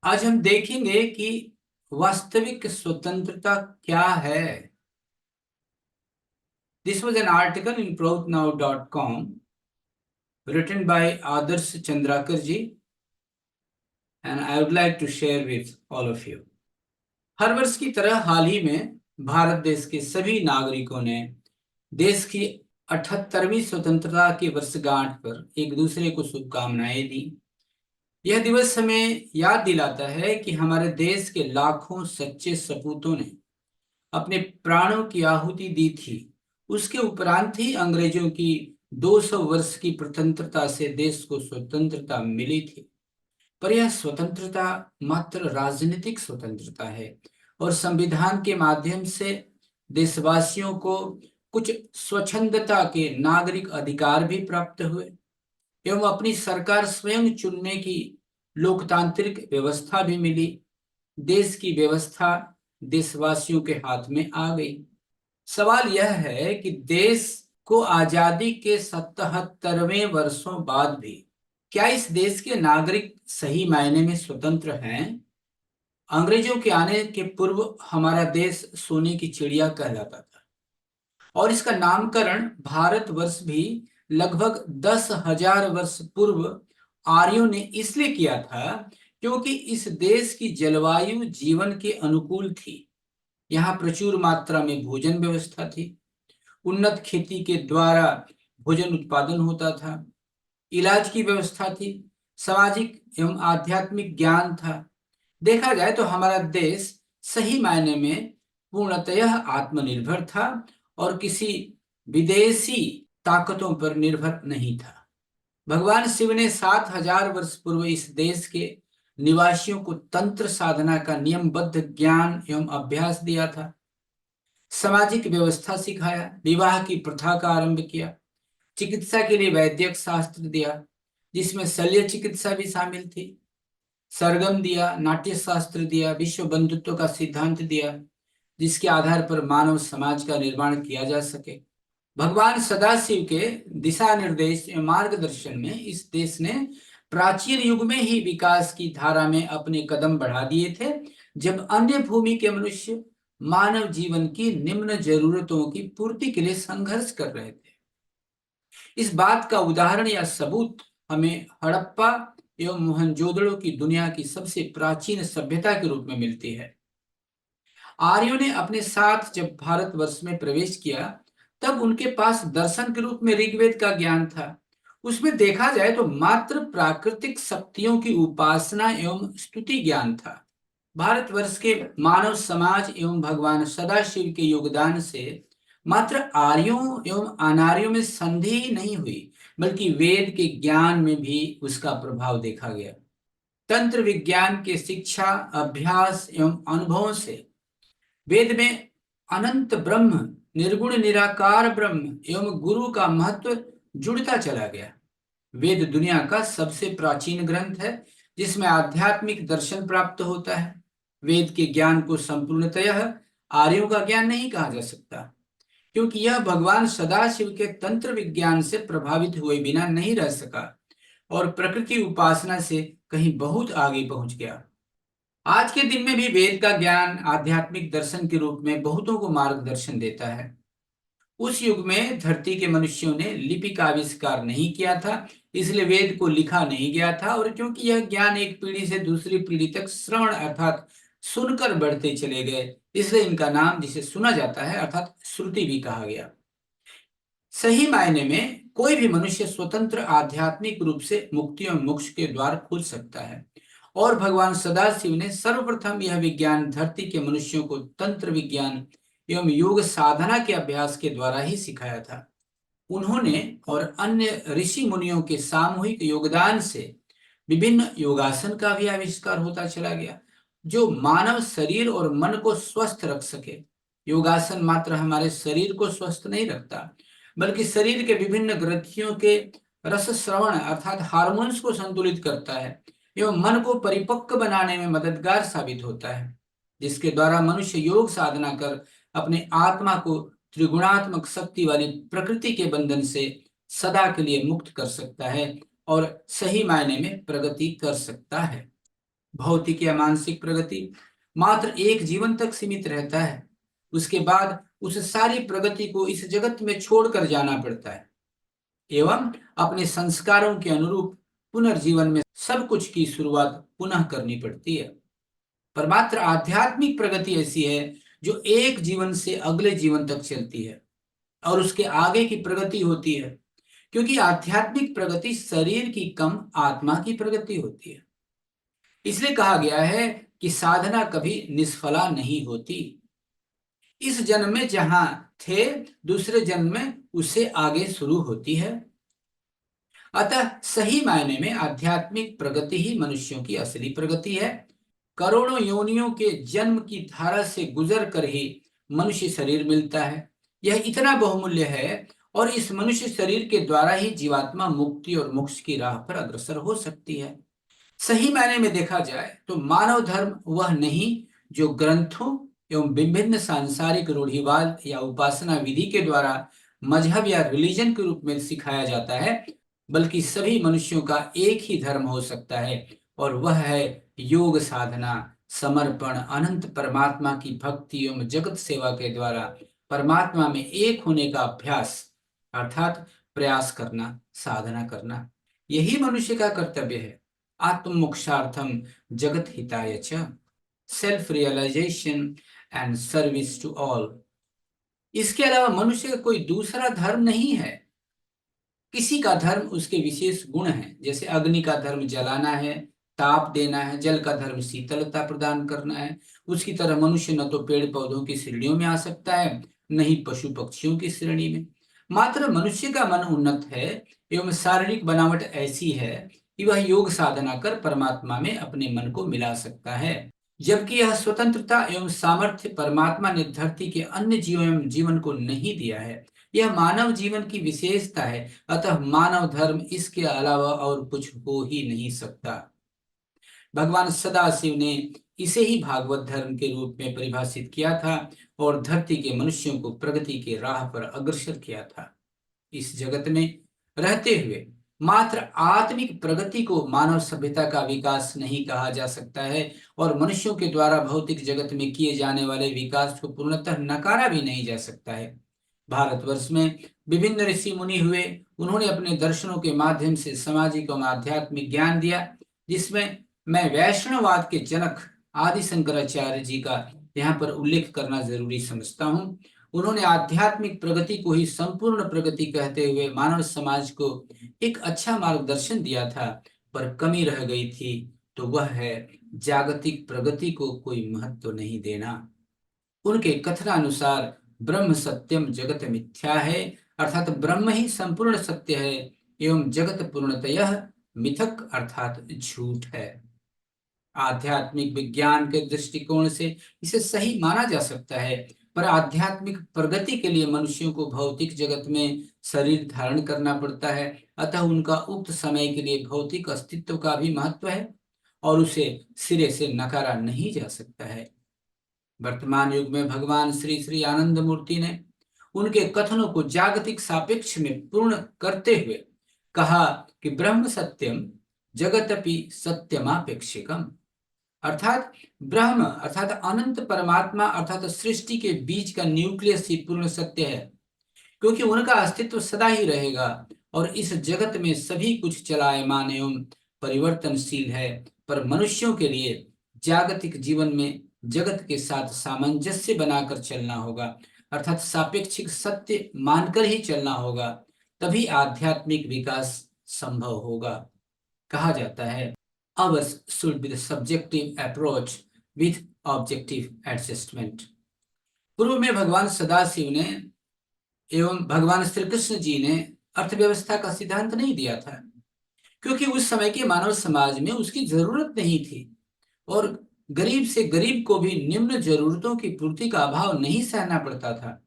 आज हम देखेंगे कि वास्तविक स्वतंत्रता क्या है। This was an article in proudnow.com written by Adarsh Chandrakar ji, and I would like to share with all of you. हर वर्ष की तरह हाल ही में भारत देश के सभी नागरिकों ने देश की 78वीं स्वतंत्रता की वर्षगांठ पर एक दूसरे को शुभकामनाएं दी। यह दिवस हमें याद दिलाता है कि हमारे देश के लाखों सच्चे सपूतों ने अपने प्राणों की आहुति दी थी। उसके उपरांत ही अंग्रेजों की 200 वर्ष की स्वतंत्रता से देश को स्वतंत्रता मिली थी। पर यह स्वतंत्रता मात्र राजनीतिक स्वतंत्रता है और संविधान के माध्यम से देशवासियों को कुछ स्वच्छंदता के नागरिक अधिकार भी प्राप्त हुए एवं अपनी सरकार स्वयं चुनने की लोकतांत्रिक व्यवस्था भी मिली। देश की व्यवस्था देशवासियों के हाथ में आ गई। सवाल यह है कि देश को आजादी के 77वें वर्षों बाद भी क्या इस देश के नागरिक सही मायने में स्वतंत्र हैं? अंग्रेजों के आने के पूर्व हमारा देश सोने की चिड़िया कहलाता था और इसका नामकरण भारतवर्ष भी लगभग 10,000 वर्ष पूर्व आर्यों ने इसलिए किया था क्योंकि इस देश की जलवायु जीवन के अनुकूल थी। यहाँ प्रचुर मात्रा में भोजन व्यवस्था थी, उन्नत खेती के द्वारा भोजन उत्पादन होता था, इलाज की व्यवस्था थी, सामाजिक एवं आध्यात्मिक ज्ञान था। देखा जाए तो हमारा देश सही मायने में पूर्णतः आत्मनिर्भर था और किसी विदेशी ताकतों पर निर्भर नहीं था। भगवान शिव ने 7,000 वर्ष पूर्व इस देश के निवासियों को तंत्र साधना का नियमबद्ध ज्ञान एवं अभ्यास दिया था, सामाजिक व्यवस्था सिखाया, विवाह की प्रथा का आरंभ किया, चिकित्सा के लिए वैद्यक शास्त्र दिया जिसमें शल्य चिकित्सा भी शामिल थी, सरगम दिया, नाट्य शास्त्र दिया, विश्व बंधुत्व का सिद्धांत दिया जिसके आधार पर मानव समाज का निर्माण किया जा सके। भगवान सदाशिव के दिशा निर्देश एवं मार्गदर्शन में इस देश ने प्राचीन युग में ही विकास की धारा में अपने कदम बढ़ा दिए थे, जब अन्य भूमि के मनुष्य मानव जीवन की निम्न जरूरतों की पूर्ति के लिए संघर्ष कर रहे थे। इस बात का उदाहरण या सबूत हमें हड़प्पा एवं मोहनजोदड़ो की दुनिया की सबसे प्राचीन सभ्यता के रूप में मिलती है। आर्यों ने अपने साथ जब भारतवर्ष में प्रवेश किया तब उनके पास दर्शन के रूप में ऋग्वेद का ज्ञान था। उसमें देखा जाए तो मात्र प्राकृतिक शक्तियों की उपासना एवं स्तुति ज्ञान था। भारतवर्ष के मानव समाज एवं भगवान सदाशिव के योगदान से मात्र आर्यों एवं अनार्यों में संधि नहीं हुई बल्कि वेद के ज्ञान में भी उसका प्रभाव देखा गया। तंत्र विज्ञान के शिक्षा, अभ्यास एवं अनुभवों से वेद में अनंत ब्रह्म, निर्गुण निराकार ब्रह्म एवं गुरु का महत्व जुड़ता चला गया। वेद दुनिया का सबसे प्राचीन ग्रंथ है जिसमें आध्यात्मिक दर्शन प्राप्त होता है। वेद के ज्ञान को संपूर्णतः आर्यों का ज्ञान नहीं कहा जा सकता क्योंकि यह भगवान सदाशिव के तंत्र विज्ञान से प्रभावित हुए बिना नहीं रह सका और प्रकृति उपासना से कहीं बहुत आगे पहुंच गया। आज के दिन में भी वेद का ज्ञान आध्यात्मिक दर्शन के रूप में बहुतों को मार्गदर्शन देता है। उस युग में धरती के मनुष्यों ने लिपि का आविष्कार नहीं किया था, इसलिए वेद को लिखा नहीं गया था और क्योंकि यह ज्ञान एक पीढ़ी से दूसरी पीढ़ी तक श्रवण अर्थात सुनकर बढ़ते चले गए, इसलिए इनका नाम जिसे सुना जाता है अर्थात श्रुति भी कहा गया। सही मायने में कोई भी मनुष्य स्वतंत्र आध्यात्मिक रूप से मुक्ति और मोक्ष के द्वार खोल सकता है और भगवान सदाशिव ने सर्वप्रथम यह विज्ञान धरती के मनुष्यों को तंत्र विज्ञान एवं योग साधना के अभ्यास के द्वारा ही सिखाया था। उन्होंने और अन्य ऋषि मुनियों के सामूहिक योगदान से विभिन्न योगासन का भी आविष्कार होता चला गया जो मानव शरीर और मन को स्वस्थ रख सके। योगासन मात्र हमारे शरीर को स्वस्थ नहीं रखता बल्कि शरीर के विभिन्न ग्रंथियों के रस श्रवण अर्थात हार्मोन्स को संतुलित करता है एवं मन को परिपक्व बनाने में मददगार साबित होता है, जिसके द्वारा मनुष्य योग साधना कर अपने आत्मा को त्रिगुणात्मक शक्ति वाली प्रकृति के बंधन से सदा के लिए मुक्त कर सकता है और सही मायने में प्रगति कर सकता है। भौतिक या मानसिक प्रगति मात्र एक जीवन तक सीमित रहता है। उसके बाद उस सारी प्रगति को इस जगत में छोड़कर जाना पड़ता है एवं अपने संस्कारों के अनुरूप पुनर्जीवन में सब कुछ की शुरुआत पुनः करनी पड़ती है। पर मात्र आध्यात्मिक प्रगति ऐसी है जो एक जीवन से अगले जीवन तक चलती है और उसके आगे की प्रगति होती है, क्योंकि आध्यात्मिक प्रगति शरीर की कम आत्मा की प्रगति होती है। इसलिए कहा गया है कि साधना कभी निष्फला नहीं होती। इस जन्म में जहां थे, दूसरे जन्म में उससे आगे शुरू होती है। अतः सही मायने में आध्यात्मिक प्रगति ही मनुष्यों की असली प्रगति है। करोड़ों योनियों के जन्म की धारा से गुजर कर ही मनुष्य शरीर मिलता है। यह इतना बहुमूल्य है और इस मनुष्य शरीर के द्वारा ही जीवात्मा मुक्ति और मोक्ष की राह पर अग्रसर हो सकती है। सही मायने में देखा जाए तो मानव धर्म वह नहीं जो ग्रंथों एवं विभिन्न सांसारिक रूढ़िवाद या उपासना विधि के द्वारा मजहब या रिलीजन के रूप में सिखाया जाता है, बल्कि सभी मनुष्यों का एक ही धर्म हो सकता है और वह है योग साधना, समर्पण, अनंत परमात्मा की भक्ति एवं जगत सेवा के द्वारा परमात्मा में एक होने का अभ्यास, अर्थात प्रयास करना, साधना करना। यही मनुष्य का कर्तव्य है। आत्म मोक्षार्थम जगत हिताय च, self realisation and service to all. इसके अलावा मनुष्य का कोई दूसरा धर्म नहीं है। किसी का धर्म उसके विशेष गुण है, जैसे अग्नि का धर्म जलाना है, ताप देना है, जल का धर्म शीतलता प्रदान करना है। उसकी तरह मनुष्य न तो पेड़ पौधों की श्रेणियों में आ सकता है, न ही पशु पक्षियों की श्रेणी में। मात्र मनुष्य का मन उन्नत है एवं शारीरिक बनावट ऐसी है कि वह योग साधना कर परमात्मा में अपने मन को मिला सकता है, जबकि यह स्वतंत्रता एवं सामर्थ्य परमात्मा ने धरती के अन्य जीवों एवं जीवन को नहीं दिया है। यह मानव जीवन की विशेषता है। अतः मानव धर्म इसके अलावा और कुछ हो ही नहीं सकता। भगवान सदाशिव ने इसे ही भागवत धर्म के रूप में परिभाषित किया था और धरती के मनुष्यों को प्रगति के राह पर अग्रसर किया था। इस जगत में रहते हुए मात्र आत्मिक प्रगति को मानव सभ्यता का विकास नहीं कहा जा सकता है और मनुष्यों के द्वारा भौतिक जगत में किए जाने वाले विकास को पूर्णतः नकारा भी नहीं जा सकता है। भारतवर्ष में विभिन्न ऋषि मुनि हुए, उन्होंने अपने दर्शनों के माध्यम से सामाजिक और आध्यात्मिक ज्ञान दिया, जिसमें मैं वैष्णववाद के जनक आदि शंकराचार्य जी का यहाँ पर उल्लेख करना जरूरी समझता हूँ। उन्होंने आध्यात्मिक प्रगति को ही संपूर्ण प्रगति कहते हुए मानव समाज को एक अच्छा मार्गदर्शन दिया था, पर कमी रह गई थी, तो वह है जागतिक प्रगति को कोई महत्व नहीं देना। उनके कथनानुसार ब्रह्म सत्यम जगत मिथ्या है, अर्थात ब्रह्म ही संपूर्ण सत्य है एवं जगत पूर्णतयः मिथक अर्थात झूठ है। आध्यात्मिक विज्ञान के दृष्टिकोण से इसे सही माना जा सकता है, पर आध्यात्मिक प्रगति के लिए मनुष्यों को भौतिक जगत में शरीर धारण करना पड़ता है। अतः उनका उक्त समय के लिए भौतिक अस्तित्व का भी महत्व है और उसे सिरे से नकारा नहीं जा सकता है। वर्तमान युग में भगवान श्री श्री आनंद मूर्ति ने उनके कथनों को जागतिक सापेक्ष में पूर्ण करते हुए कहा कि ब्रह्म सत्यम जगतपि सत्यमापेक्षिकम, अर्थात ब्रह्म अर्थात अनंत परमात्मा अर्थात सृष्टि के बीच का न्यूक्लियस ही पूर्ण सत्य है, क्योंकि उनका अस्तित्व सदा ही रहेगा और इस जगत में सभी कुछ चलायमान एवं परिवर्तनशील है। पर मनुष्यों के लिए जागतिक जीवन में जगत के साथ सामंजस्य बनाकर चलना होगा, अर्थात सापेक्षिक सत्य मानकर ही चलना होगा, तभी आध्यात्मिक विकास संभव होगा। कहा जाता है ours should be the subjective approach with objective adjustment। पूर्व में भगवान सदाशिव ने एवं भगवान श्री कृष्ण जी ने अर्थव्यवस्था का सिद्धांत नहीं दिया था, क्योंकि उस समय के मानव समाज में उसकी जरूरत नहीं थी और गरीब से गरीब को भी निम्न जरूरतों की पूर्ति का अभाव नहीं सहना पड़ता था।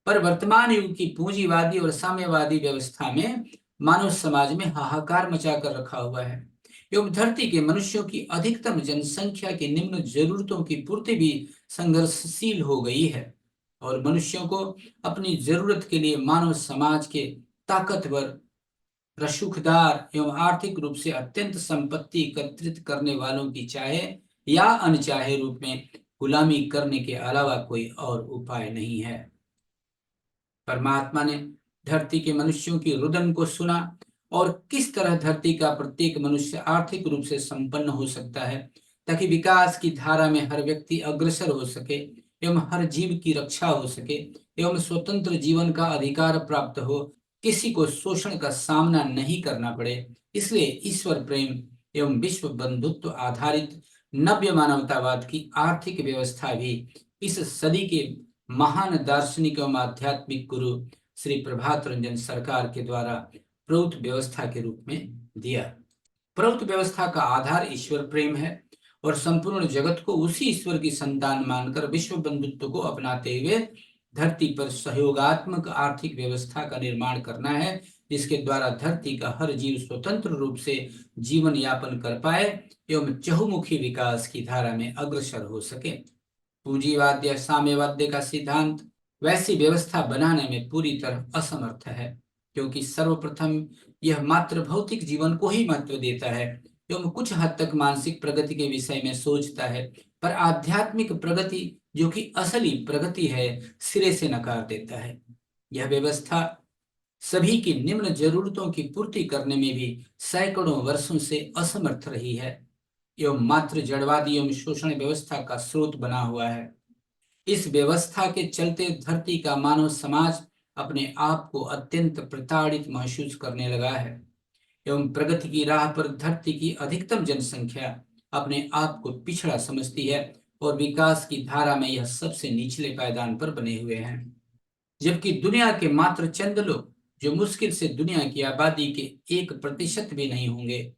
पर वर्तमान युग की पूंजीवादी और साम्यवादी व्यवस्था में मानव समाज में हाहाकार मचा कर रखा हुआ है एवं धरती के मनुष्यों की अधिकतम जनसंख्या की निम्न जरूरतों की पूर्ति भी संघर्षशील हो गई है और मनुष्यों को अपनी जरूरत के लिए मानव समाज के ताकतवर रसूखदार एवं आर्थिक रूप से अत्यंत संपत्ति एकत्रित करने वालों की चाहे या अनचाहे रूप में गुलामी करने के अलावा कोई और उपाय नहीं है। परमात्मा ने धरती के मनुष्यों की रुदन को सुना और किस तरह धरती का प्रत्येक मनुष्य आर्थिक रूप से संपन्न हो सकता है, ताकि विकास की धारा में हर व्यक्ति अग्रसर हो सके एवं हर जीव की रक्षा हो सके एवं स्वतंत्र जीवन का अधिकार प्राप्त हो, किसी को शोषण का सामना नहीं करना पड़े। इसलिए ईश्वर प्रेम एवं विश्व बंधुत्व आधारित नव्य मानवतावाद की आर्थिक व्यवस्था भी इस सदी के महान दार्शनिक एवं आध्यात्मिक गुरु श्री प्रभात रंजन सरकार के द्वारा प्रौत व्यवस्था के रूप में दिया। प्रौत व्यवस्था का आधार ईश्वर प्रेम है और संपूर्ण जगत को उसी ईश्वर की संतान मानकर विश्व बंधुत्व को अपनाते हुए धरती पर सहयोगात्मक आर्थिक व्यवस्था का निर्माण करना है, जिसके द्वारा धरती का हर जीव स्वतंत्र रूप से जीवन यापन कर पाए एवं चहुमुखी विकास की धारा में अग्रसर हो सके। पूंजीवाद या साम्यवाद का सिद्धांत वैसी व्यवस्था बनाने में पूरी तरह असमर्थ है, क्योंकि सर्वप्रथम यह मात्र भौतिक जीवन को ही महत्व देता है एवं कुछ हद तक मानसिक प्रगति के विषय में सोचता है, पर आध्यात्मिक प्रगति जो कि असली प्रगति है सिरे से नकार देता है। यह व्यवस्था सभी की निम्न जरूरतों की पूर्ति करने में भी सैकड़ों वर्षों से असमर्थ रही है एवं मात्र जड़वादी एवं शोषण व्यवस्था का स्रोत बना हुआ है। इस व्यवस्था के चलते धरती का मानव समाज अपने आप को अत्यंत प्रताड़ित महसूस करने लगा है एवं प्रगति की राह पर धरती की अधिकतम जनसंख्या अपने आप को पिछड़ा समझती है और विकास की धारा में यह सबसे निचले पायदान पर बने हुए हैं, जबकि दुनिया के मात्र चंद लोग जो मुश्किल से दुनिया की आबादी के 1% भी नहीं होंगे,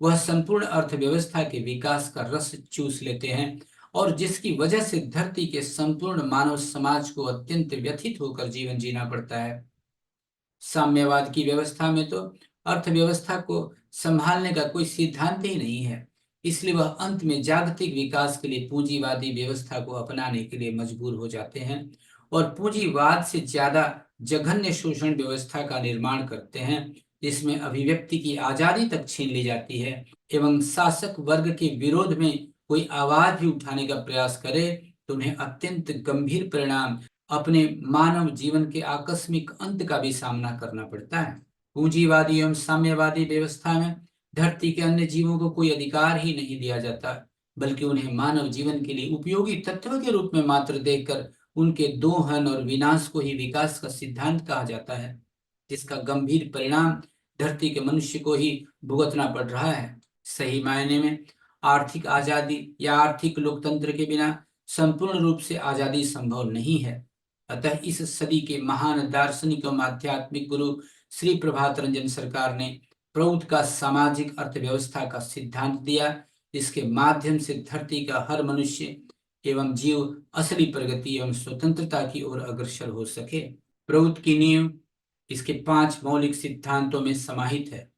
वह संपूर्ण अर्थव्यवस्था के विकास का रस चूस लेते हैं और जिसकी वजह से धरती के संपूर्ण मानव समाज को अत्यंत व्यथित होकर जीवन जीना पड़ता है। साम्यवाद की व्यवस्था में तो अर्थव्यवस्था को संभालने का कोई सिद्धांत ही नहीं है, इसलिए वह अंत में जागतिक विकास के लिए पूंजीवादी व्यवस्था को अपनाने के लिए मजबूर हो जाते हैं और पूंजीवाद से ज्यादा जघन्य शोषण व्यवस्था का निर्माण करते हैं, जिसमें अभिव्यक्ति की आजादी तक छीन ली जाती है एवं शासक वर्ग के विरोध में कोई आवाज भी उठाने का प्रयास करे तो उन्हें अत्यंत गंभीर परिणाम अपने मानव जीवन के आकस्मिक अंत का भी सामना करना पड़ता है। पूंजीवादी एवं साम्यवादी व्यवस्था में धरती के अन्य जीवों को कोई अधिकार ही नहीं दिया जाता, बल्कि उन्हें मानव जीवन के लिए उपयोगी तत्व के रूप में मात्र देखकर उनके दोहन और विनाश को ही विकास का सिद्धांत कहा जाता है, जिसका गंभीर परिणाम धरती के मनुष्य को ही भुगतना पड़ रहा है। सही मायने में आर्थिक आजादी या आर्थिक लोकतंत्र के बिना संपूर्ण रूप से आजादी संभव नहीं है। अतः इस सदी के महान दार्शनिक एवं आध्यात्मिक गुरु श्री प्रभात रंजन सरकार ने प्रौढ़ का सामाजिक अर्थव्यवस्था का सिद्धांत दिया, जिसके माध्यम से धरती का हर मनुष्य एवं जीव असली प्रगति एवं स्वतंत्रता की ओर अग्रसर हो सके। प्रौढ़ की नींव इसके 5 मौलिक सिद्धांतों में समाहित है।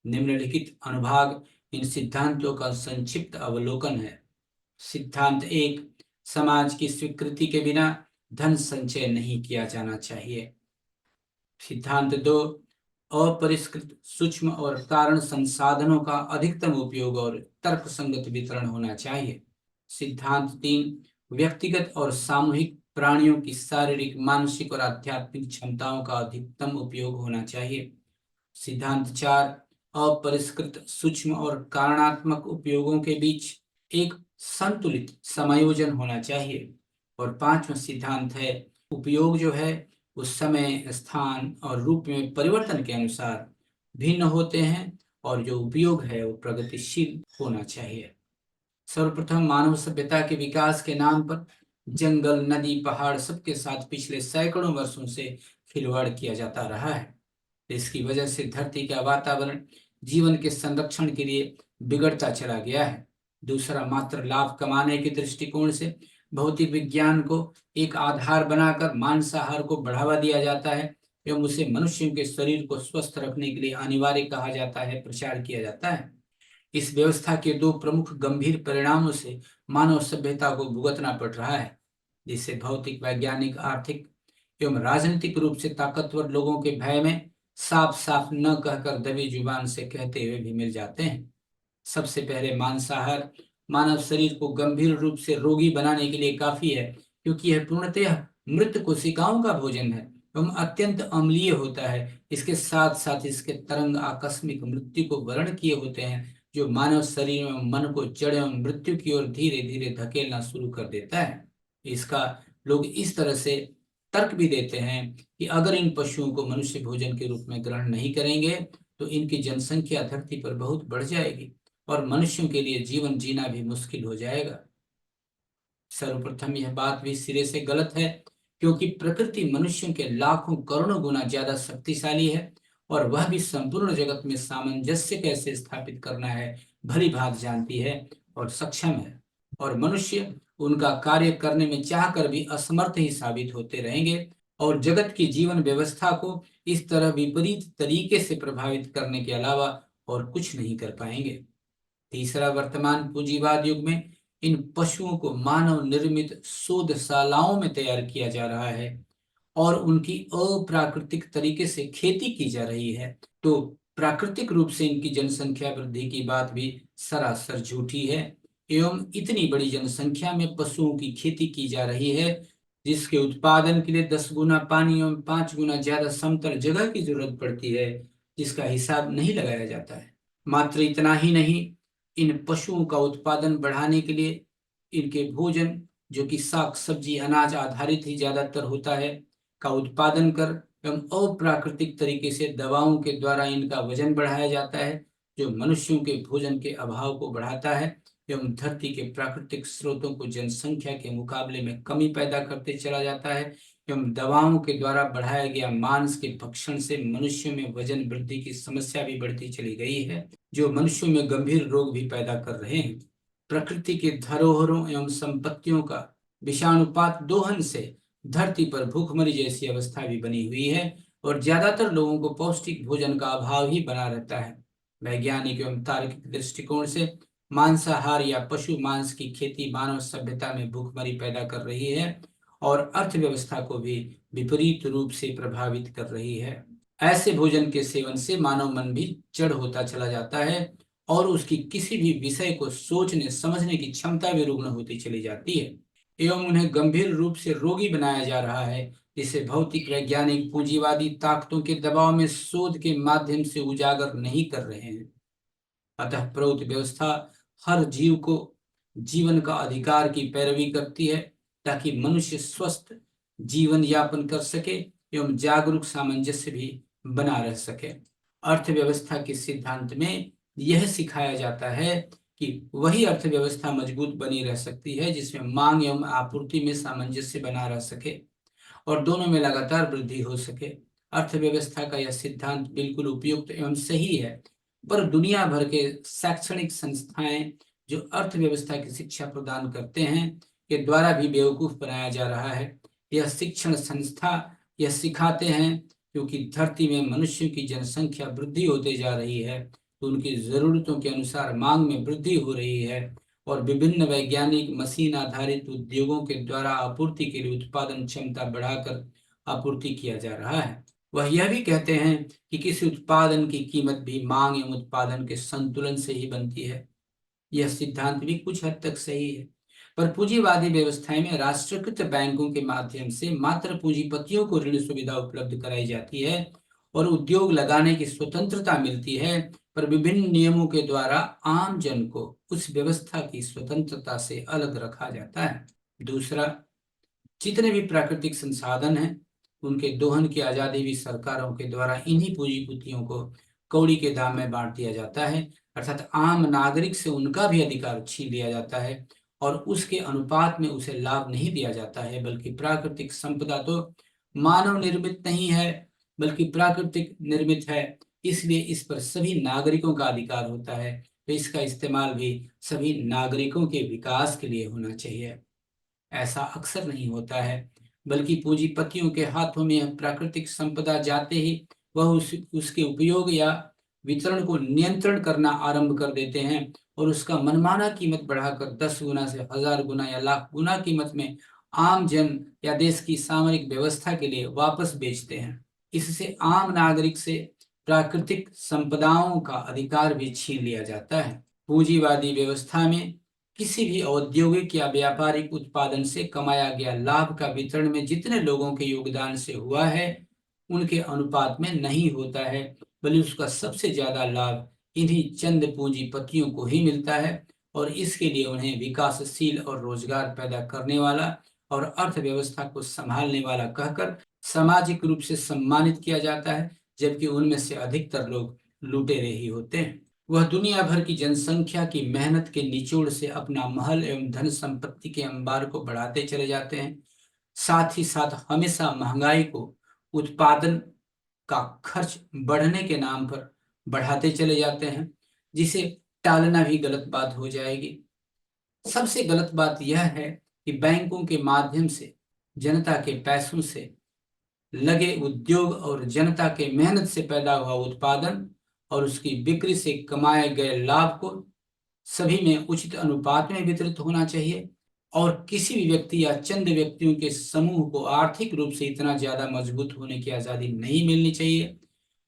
निम्नलिखित अनुभाग इन सिद्धांतों का संक्षिप्त अवलोकन है। सिद्धांत 1, समाज की स्वीकृति के बिना धन संचय नहीं किया जाना चाहिए। सिद्धांत 2, अपरिष्कृत सूक्ष्म और कारण संसाधनों का अधिकतम उपयोग और तर्कसंगत वितरण होना चाहिए। सिद्धांत 3, व्यक्तिगत और सामूहिक प्राणियों की शारीरिक, मानसिक और आध्यात्मिक क्षमताओं का अधिकतम उपयोग होना चाहिए। सिद्धांत 4, अपरिष्कृत सूक्ष्म और कारणात्मक उपयोगों के बीच एक संतुलित समायोजन होना चाहिए। और 5वां सिद्धांत है, उपयोग जो है उस समय, स्थान और रूप में परिवर्तन के अनुसार भिन्न होते हैं और जो उपयोग है वो प्रगतिशील होना चाहिए। सर्वप्रथम मानव सभ्यता के विकास के नाम पर जंगल, नदी, पहाड़ सबके साथ पिछले सैकड़ों वर्षों से खिलवाड़ किया जाता रहा है। इसकी वजह से धरती का वातावरण जीवन के संरक्षण के लिए बिगड़ता चला गया है। दूसरा, मात्र लाभ कमाने के दृष्टिकोण से भौतिक विज्ञान को एक आधार बनाकर मांसाहार को बढ़ावा दिया जाता है एवं उसे मनुष्यों के शरीर को स्वस्थ रखने के लिए अनिवार्य कहा जाता है, प्रचार किया जाता है। इस व्यवस्था के 2 प्रमुख गंभीर परिणामों से मानव सभ्यता को भुगतना पड़ रहा है, जिससे भौतिक, वैज्ञानिक, आर्थिक एवं राजनीतिक रूप से ताकतवर लोगों के भय में साफ साफ न कहकर दबी जुबान से कहते हुए भी मिल जाते हैं। सबसे पहले मांसाहार मानव शरीर को गंभीर रूप से रोगी बनाने के लिए काफी है, क्योंकि यह पूर्णतः मृत कोशिकाओं का भोजन है एवं अत्यंत अम्लीय होता है। इसके साथ साथ इसके तरंग आकस्मिक मृत्यु को वर्ण किए होते हैं, जो मानव शरीर में मन को जड़ एवं मृत्यु की ओर धीरे धीरे धकेलना शुरू कर देता है। इसका लोग इस तरह से तर्क भी देते हैं कि अगर इन पशुओं को मनुष्य भोजन के रूप में ग्रहण नहीं करेंगे तो इनकी जनसंख्या धरती पर बहुत बढ़ जाएगी और मनुष्यों के लिए जीवन जीना भी मुश्किल हो जाएगा। सर्वप्रथम यह बात भी सिरे से गलत है, क्योंकि प्रकृति मनुष्यों के लाखों करोड़ों गुना ज्यादा शक्तिशाली है और वह भी संपूर्ण जगत में सामंजस्य कैसे स्थापित करना है भली भांति जानती है और सक्षम है। और मनुष्य उनका कार्य करने में चाहकर भी असमर्थ ही साबित होते रहेंगे और जगत की जीवन व्यवस्था को इस तरह विपरीत तरीके से प्रभावित करने के अलावा और कुछ नहीं कर पाएंगे। तीसरा, वर्तमान पूंजीवाद युग में इन पशुओं को मानव निर्मित शोधशालाओं में तैयार किया जा रहा है और उनकी अप्राकृतिक तरीके से खेती की जा रही है। तो प्राकृतिक रूप से इनकी जनसंख्या वृद्धि की बात भी सरासर झूठी है एवं इतनी बड़ी जनसंख्या में पशुओं की खेती की जा रही है जिसके उत्पादन के लिए 10 गुना पानी एवं 5 गुना ज्यादा समतल जगह की जरूरत पड़ती है, जिसका हिसाब नहीं लगाया जाता है। मात्र इतना ही नहीं, इन पशुओं का उत्पादन बढ़ाने के लिए इनके भोजन, जो कि साग सब्जी अनाज आधारित ही ज्यादातर होता है, का उत्पादन कर एवं अप्राकृतिक तरीके से दवाओं के द्वारा इनका वजन बढ़ाया जाता है, जो मनुष्यों के भोजन के अभाव को बढ़ाता है एवं धरती के प्राकृतिक स्रोतों को जनसंख्या के मुकाबले में कमी पैदा करते चला जाता है एवं दवाओं के द्वारा बढ़ाया गया मांस के भक्षण से मनुष्यों में वजन वृद्धि की समस्या भी बढ़ती चली गई है, जो मनुष्यों में गंभीर रोग भी पैदा कर रहे हैं। प्रकृति के धरोहरों एवं संपत्तियों का विषाणुपात दोहन से धरती पर भूखमरी जैसी अवस्था भी बनी हुई है और ज्यादातर लोगों को पौष्टिक भोजन का अभाव ही बना रहता है। वैज्ञानिक एवं तार्किक दृष्टिकोण से मांसाहार या पशु मांस की खेती मानव सभ्यता में भूखमरी पैदा कर रही है और अर्थव्यवस्था को भी विपरीत रूप से प्रभावित कर रही है। ऐसे भोजन के सेवन से मानव मन भी जड़ होता चला जाता है और उसकी किसी भी विषय को सोचने समझने की क्षमता भी रुग्ण होती चली जाती है एवं उन्हें गंभीर रूप से रोगी बनाया जा रहा है, जिसे भौतिक वैज्ञानिक पूंजीवादी ताकतों के दबाव में शोध के माध्यम से उजागर नहीं कर रहे हैं। अतः प्रौत व्यवस्था हर जीव को जीवन का अधिकार की पैरवी करती है ताकि मनुष्य स्वस्थ जीवन यापन कर सके एवं जागरूक सामंजस्य भी बना रह सके। अर्थव्यवस्था के सिद्धांत में यह सिखाया जाता है कि वही अर्थव्यवस्था मजबूत बनी रह सकती है जिसमें मांग एवं आपूर्ति में सामंजस्य बना रह सके और दोनों में लगातार वृद्धि हो सके। अर्थव्यवस्था का यह सिद्धांत बिल्कुल उपयुक्त एवं सही है, पर दुनिया भर के शैक्षणिक संस्थाएं जो अर्थव्यवस्था की शिक्षा प्रदान करते हैं के द्वारा भी बेवकूफ बनाया जा रहा है। यह शिक्षण संस्था यह सिखाते हैं क्योंकि धरती में मनुष्यों की जनसंख्या वृद्धि होते जा रही है तो उनकी जरूरतों के अनुसार मांग में वृद्धि हो रही है और विभिन्न वैज्ञानिक मशीन आधारित उद्योगों के द्वारा आपूर्ति के लिए उत्पादन क्षमता बढ़ाकर आपूर्ति किया जा रहा है। वह यह भी कहते हैं कि किसी उत्पादन की कीमत भी मांग एवं उत्पादन के संतुलन से ही बनती है। यह सिद्धांत भी कुछ हद तक सही है, पर पूंजीवादी व्यवस्थाएं में राष्ट्रीयकृत बैंकों के माध्यम से मात्र पूंजीपतियों को ऋण सुविधा उपलब्ध कराई जाती है और उद्योग लगाने की स्वतंत्रता मिलती है, पर विभिन्न नियमों के द्वारा आम जन को उस व्यवस्था की स्वतंत्रता से अलग रखा जाता है। दूसरा, जितने भी प्राकृतिक संसाधन हैं उनके दोहन की आजादी भी सरकारों के द्वारा इन्हीं पूंजीपतियों को कौड़ी के दाम में बांट दिया जाता है, अर्थात आम नागरिक से उनका भी अधिकार छीन लिया जाता है और उसके अनुपात में उसे लाभ नहीं दिया जाता है, बल्कि प्राकृतिक संपदा तो मानव निर्मित नहीं है बल्कि प्राकृतिक निर्मित है, इसलिए इस पर सभी नागरिकों का अधिकार होता है, तो इसका इस्तेमाल भी सभी नागरिकों के विकास के लिए होना चाहिए। ऐसा अक्सर नहीं होता है, बल्कि पूंजीपतियों के हाथों में यह प्राकृतिक संपदा जाते ही वह उसके उपयोग या वितरण को नियंत्रण करना आरंभ कर देते हैं और उसका मनमाना कीमत बढ़ाकर 10 गुना से 1000 गुना या लाख गुना कीमत में आम जन या देश की सामरिक व्यवस्था के लिए वापस बेचते हैं। इससे आम नागरिक से प्राकृतिक संपदाओं का अधिकार भी छीन लिया जाता है। पूंजीवादी व्यवस्था में किसी भी औद्योगिक या व्यापारिक उत्पादन से कमाया गया लाभ का वितरण में जितने लोगों के योगदान से हुआ है उनके अनुपात में नहीं होता है, बल्कि उसका सबसे ज्यादा लाभ इन्हीं चंद पूंजीपतियों को ही मिलता है और इसके लिए उन्हें विकासशील और रोजगार पैदा करने वाला और अर्थव्यवस्था को संभालने वाला कहकर सामाजिक रूप से सम्मानित किया जाता है, जबकि उनमें से अधिकतर लोग लुटेरे ही होते हैं। वह दुनिया भर की जनसंख्या की मेहनत के निचोड़ से अपना महल एवं धन संपत्ति के अंबार को बढ़ाते चले जाते हैं, साथ ही साथ हमेशा महंगाई को उत्पादन का खर्च बढ़ने के नाम पर बढ़ाते चले जाते हैं, जिसे टालना भी गलत बात हो जाएगी। सबसे गलत बात यह है कि बैंकों के माध्यम से जनता के पैसों से लगे उद्योग और जनता के मेहनत से पैदा हुआ उत्पादन और उसकी बिक्री से कमाए गए लाभ को सभी में उचित अनुपात में वितरित होना चाहिए और किसी भी व्यक्ति या चंद व्यक्तियों के समूह को आर्थिक रूप से इतना ज्यादा मजबूत होने की आजादी नहीं मिलनी चाहिए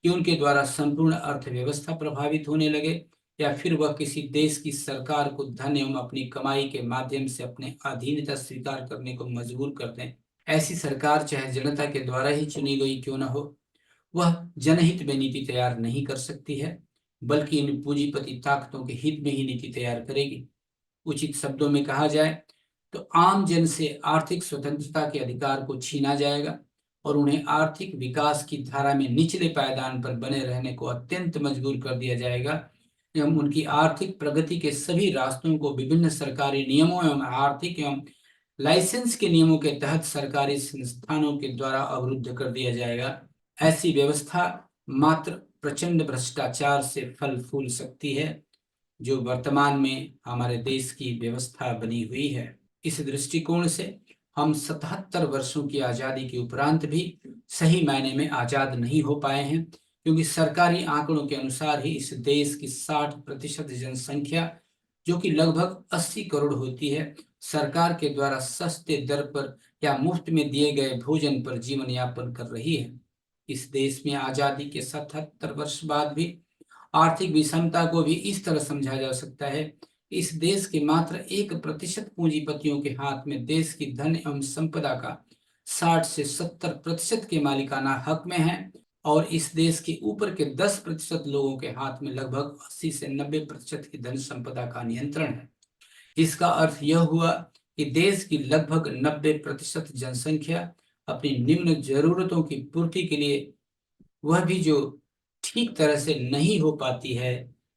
कि उनके द्वारा संपूर्ण अर्थव्यवस्था प्रभावित होने लगे या फिर वह किसी देश की सरकार को धन एवं अपनी कमाई के माध्यम से अपने अधीनता स्वीकार करने को मजबूर कर दें। ऐसी सरकार चाहे जनता के द्वारा ही चुनी गई क्यों न हो, वह जनहित में नीति तैयार नहीं कर सकती है, बल्कि इन पूंजीपति ताकतों के हित में ही नीति तैयार करेगी। उचित शब्दों में कहा जाए तो आम जन से आर्थिक स्वतंत्रता के अधिकार को छीना जाएगा और उन्हें आर्थिक विकास की धारा में निचले पायदान पर बने रहने को अत्यंत मजबूर कर दिया जाएगा एवं उनकी आर्थिक प्रगति के सभी रास्तों को विभिन्न सरकारी नियमों एवं आर्थिक एवं लाइसेंस के नियमों के तहत सरकारी संस्थानों के द्वारा अवरुद्ध कर दिया जाएगा। ऐसी व्यवस्था मात्र प्रचंड भ्रष्टाचार से फल फूल सकती है, जो वर्तमान में हमारे देश की व्यवस्था बनी हुई है। इस दृष्टिकोण से हम 77 वर्षों की आजादी के उपरांत भी सही मायने में आजाद नहीं हो पाए हैं, क्योंकि सरकारी आंकड़ों के अनुसार ही इस देश की 60% जनसंख्या, जो कि लगभग 80 करोड़ होती है, सरकार के द्वारा सस्ते दर पर या मुफ्त में दिए गए भोजन पर जीवन यापन कर रही है। इस देश में आजादी के 77 वर्ष बाद भी आर्थिक विषमता को भी इस तरह समझा जा सकता है, इस देश के मात्र 1% पूंजीपतियों के हाथ में देश की धन एवं संपदा का 60 से 70% के मालिकाना हक में है और इस देश के ऊपर के 10% लोगों के हाथ में लगभग 80 से 90% की धन संपदा का नियंत्रण है। इसका अर्थ यह हुआ कि देश की लगभग 90% जनसंख्या अपनी निम्न जरूरतों की पूर्ति के लिए, वह भी जो ठीक तरह से नहीं हो पाती है,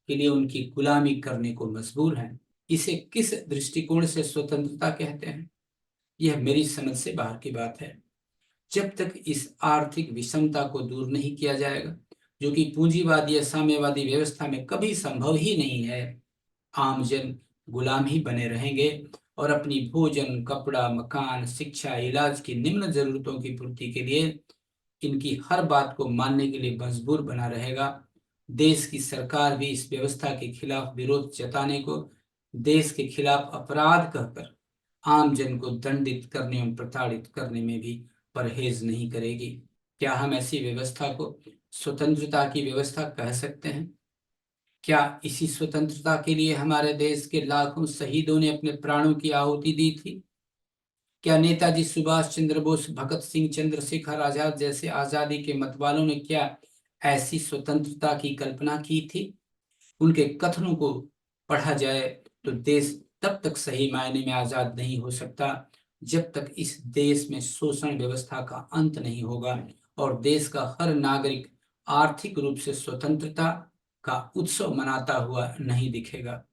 के लिए उनकी गुलामी करने को मजबूर हैं। इसे किस दृष्टिकोण से स्वतंत्रता कहते हैं, यह मेरी समझ से बाहर की बात है। जब तक इस आर्थिक विषमता को दूर नहीं किया जाएगा, जो कि पूंजीवादी या साम्यवादी व्यवस्था में कभी संभव ही नहीं है, आम जन गुलाम ही बने रहेंगे और अपनी भोजन, कपड़ा, मकान, शिक्षा, इलाज की निम्न जरूरतों की पूर्ति के लिए इनकी हर बात को मानने के लिए मजबूर बना रहेगा। देश की सरकार भी इस व्यवस्था के खिलाफ विरोध जताने को देश के खिलाफ अपराध कहकर आम जन को दंडित करने और प्रताड़ित करने में भी परहेज नहीं करेगी। क्या हम ऐसी व्यवस्था को स्वतंत्रता की व्यवस्था कह सकते हैं? क्या इसी स्वतंत्रता के लिए हमारे देश के लाखों शहीदों ने अपने प्राणों की आहुति दी थी? क्या नेताजी सुभाष चंद्र बोस, भगत सिंह, चंद्रशेखर आजाद जैसे आजादी के मतवालों ने क्या ऐसी स्वतंत्रता की कल्पना की थी? उनके कथनों को पढ़ा जाए तो देश तब तक सही मायने में आजाद नहीं हो सकता जब तक इस देश में शोषण व्यवस्था का अंत नहीं होगा और देश का हर नागरिक आर्थिक रूप से स्वतंत्रता का उत्सव मनाता हुआ नहीं दिखेगा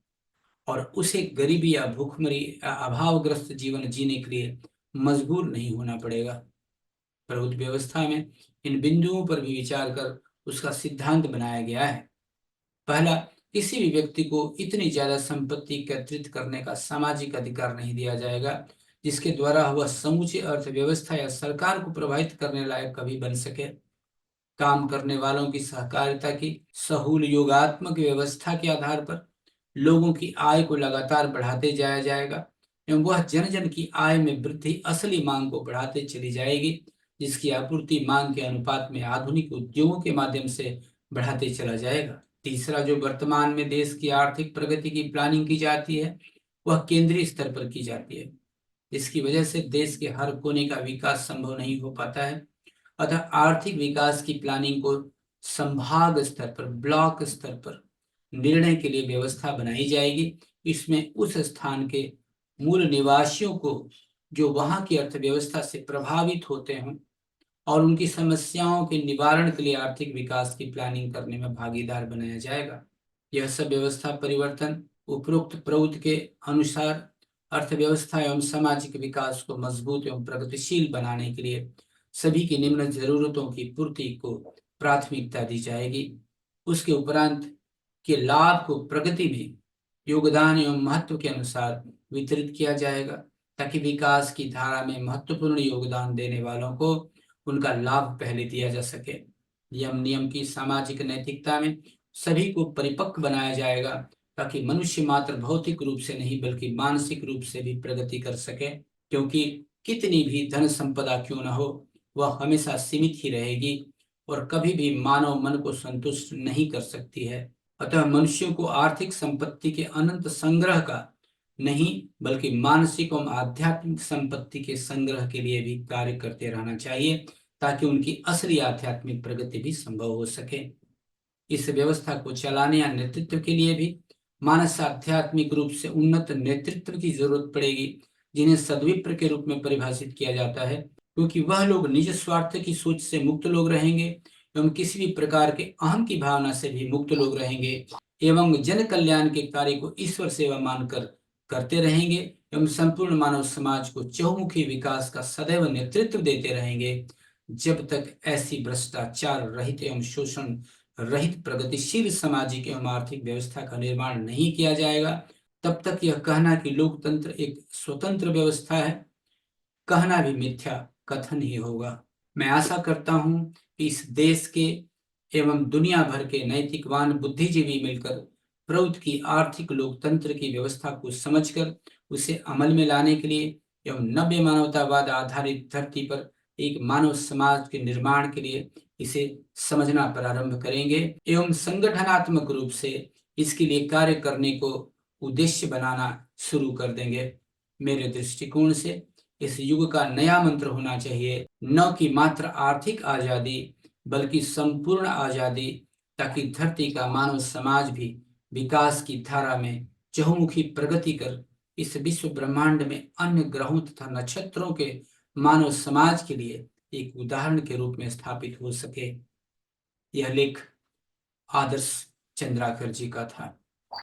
और उसे गरीबी या भूखमरी या अभावग्रस्त जीवन जीने के लिए मजबूर नहीं होना पड़ेगा। प्रभुत्व व्यवस्था में इन बिंदुओं पर भी विचार कर उसका सिद्धांत बनाया गया है। पहला, किसी भी व्यक्ति को इतनी ज्यादा संपत्ति एकत्रित करने का सामाजिक अधिकार नहीं दिया जाएगा जिसके द्वारा वह समूची अर्थव्यवस्था या सरकार को प्रभावित करने लायक कभी बन सके। काम करने वालों की सहकारिता की सहूलयोगात्मक व्यवस्था के आधार पर लोगों की आय को लगातार बढ़ाते जाया जाएगा एवं वह जन जन की आय में वृद्धि असली मांग को बढ़ाते चली जाएगी जिसकी आपूर्ति मांग के अनुपात में आधुनिक उद्योगों के माध्यम से बढ़ाते चला जाएगा। तीसरा, जो वर्तमान में देश की आर्थिक प्रगति की प्लानिंग की जाती है वह केंद्रीय स्तर पर की जाती है, जिसकी वजह से देश के हर कोने का विकास संभव नहीं हो पाता है। अतः आर्थिक विकास की प्लानिंग को संभाग स्तर पर, ब्लॉक स्तर पर निर्णय के लिए व्यवस्था बनाई जाएगी। इसमें उस स्थान के मूल निवासियों को, जो वहां की अर्थव्यवस्था से प्रभावित होते हैं और उनकी समस्याओं के निवारण के लिए आर्थिक विकास की प्लानिंग करने में भागीदार बनाया जाएगा। यह सब व्यवस्था परिवर्तन उपरोक्त प्रवृत्ति के अनुसार अर्थव्यवस्था एवं सामाजिक विकास को मजबूत एवं प्रगतिशील बनाने के लिए सभी की निम्न जरूरतों की पूर्ति को प्राथमिकता दी जाएगी। उसके उपरांत के लाभ को प्रगति में योगदान एवं महत्व के अनुसार वितरित किया जाएगा, ताकि विकास की धारा में महत्वपूर्ण योगदान देने वालों को उनका लाभ पहले दिया जा सके। यम नियम की सामाजिक नैतिकता में सभी को परिपक्व बनाया जाएगा, ताकि मनुष्य मात्र भौतिक रूप से नहीं बल्कि मानसिक रूप से भी प्रगति कर सके, क्योंकि कितनी भी धन संपदा क्यों न हो, वह हमेशा सीमित ही रहेगी और कभी भी मानव मन को संतुष्ट नहीं कर सकती है। अतः मनुष्यों को आर्थिक संपत्ति के अनंत संग्रह का नहीं बल्कि मानसिक एवं आध्यात्मिक संपत्ति के संग्रह के लिए भी कार्य करते रहना चाहिए, ताकि उनकी असली आध्यात्मिक प्रगति भी संभव हो सके। इस व्यवस्था को चलाने या नेतृत्व के लिए भी मानस आध्यात्मिक रूप से उन्नत नेतृत्व की जरूरत पड़ेगी, जिन्हें सद्विप्र के रूप में परिभाषित किया जाता है, क्योंकि वह लोग निज स्वार्थ की सोच से मुक्त लोग रहेंगे एवं किसी भी प्रकार के अहम की भावना से भी मुक्त लोग रहेंगे एवं जन कल्याण के कार्य को ईश्वर सेवा मानकर करते रहेंगे एवं संपूर्ण मानव समाज को चहुमुखी विकास का सदैव नेतृत्व देते रहेंगे। जब तक ऐसी भ्रष्टाचार रहित एवं शोषण रहित प्रगतिशील सामाजिक एवं आर्थिक व्यवस्था का निर्माण नहीं किया जाएगा, तब तक यह कहना कि लोकतंत्र एक स्वतंत्र व्यवस्था है, कहना भी मिथ्या कथन ही होगा। मैं आशा करता हूं कि इस देश के एवं दुनिया भर के नैतिकवान बुद्धिजीवी मिलकर प्रौद्ध की आर्थिक लोकतंत्र की व्यवस्था को समझकर उसे अमल में लाने के लिए एवं नव्य मानवतावाद आधारित धरती पर एक मानव समाज के निर्माण के लिए इसे समझना प्रारंभ करेंगे एवं संगठनात्मक रूप से इसके लिए कार्य करने को उद्देश्य बनाना शुरू कर देंगे। मेरे दृष्टिकोण से इस युग का नया मंत्र होना चाहिए, न कि मात्र आर्थिक आजादी बल्कि संपूर्ण आजादी, ताकि धरती का मानव समाज भी विकास की धारा में चहुमुखी प्रगति कर इस विश्व ब्रह्मांड में अन्य ग्रहों तथा नक्षत्रों के मानव समाज के लिए एक उदाहरण के रूप में स्थापित हो सके। यह लेख आदर्श चंद्राकर जी का था।